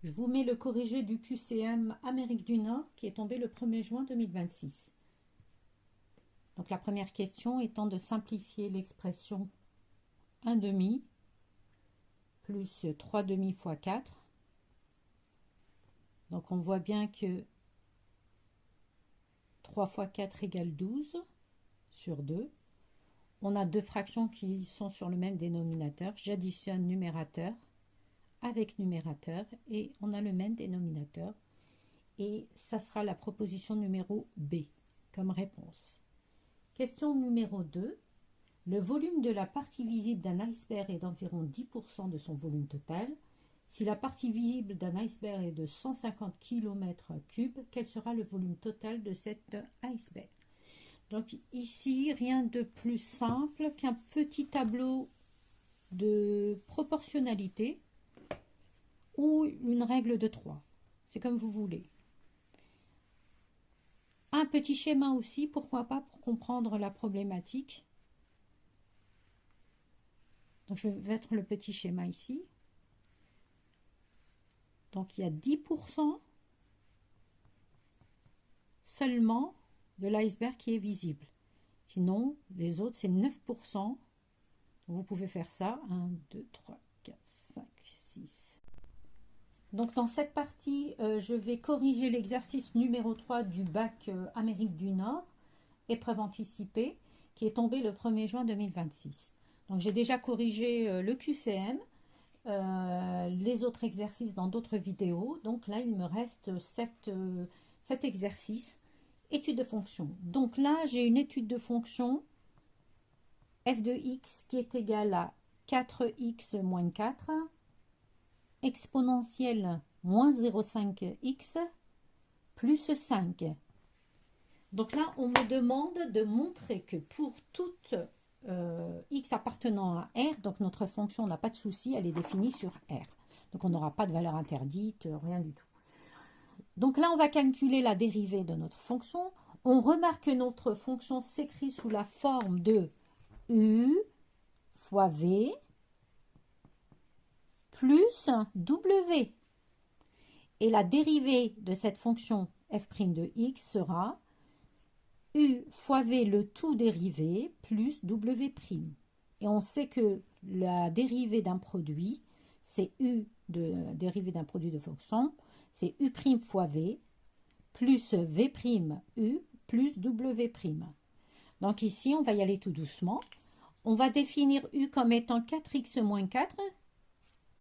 Je vous mets le corrigé du QCM Amérique du Nord qui est tombé le 1er juin 2026. Donc la première question étant de simplifier l'expression 1 demi plus 3 demi fois 4. Donc on voit bien que 3 fois 4 égale 12 sur 2. On a deux fractions qui sont sur le même dénominateur. J'additionne numérateur avec numérateur et on a le même dénominateur. Et ça sera la proposition numéro B comme réponse. Question numéro 2. Le volume de la partie visible d'un iceberg est d'environ 10% de son volume total. Si la partie visible d'un iceberg est de 150 km3, quel sera le volume total de cet iceberg? Donc ici, rien de plus simple qu'un petit tableau de proportionnalité ou une règle de 3. C'est comme vous voulez. Un petit schéma aussi, pourquoi pas, pour comprendre la problématique. Donc je vais mettre le petit schéma ici. Donc il y a 10% seulement de l'iceberg qui est visible. Sinon, les autres, c'est 9%. Vous pouvez faire ça. 1, 2, 3, 4, 5, 6. Donc dans cette partie, je vais corriger l'exercice numéro 3 du bac Amérique du Nord, épreuve anticipée, qui est tombé le 1er juin 2026. Donc j'ai déjà corrigé le QCM, les autres exercices dans d'autres vidéos. Donc là, il me reste cet exercice, étude de fonction. Donc là, j'ai une étude de fonction f de x qui est égale à 4x moins 4 exponentielle moins 0,5x plus 5. Donc là, on me demande de montrer que pour toute x appartenant à R, donc notre fonction n'a pas de souci, elle est définie sur R. Donc on n'aura pas de valeur interdite, rien du tout. Donc là, on va calculer la dérivée de notre fonction. On remarque que notre fonction s'écrit sous la forme de u fois v plus w. Et la dérivée de cette fonction f' de x sera u fois v le tout dérivé plus w'. Et on sait que la dérivée d'un produit, c'est u de dérivée d'un produit de fonction, c'est u' fois v plus v' u plus w'. Donc ici, on va y aller tout doucement. On va définir u comme étant 4x moins 4,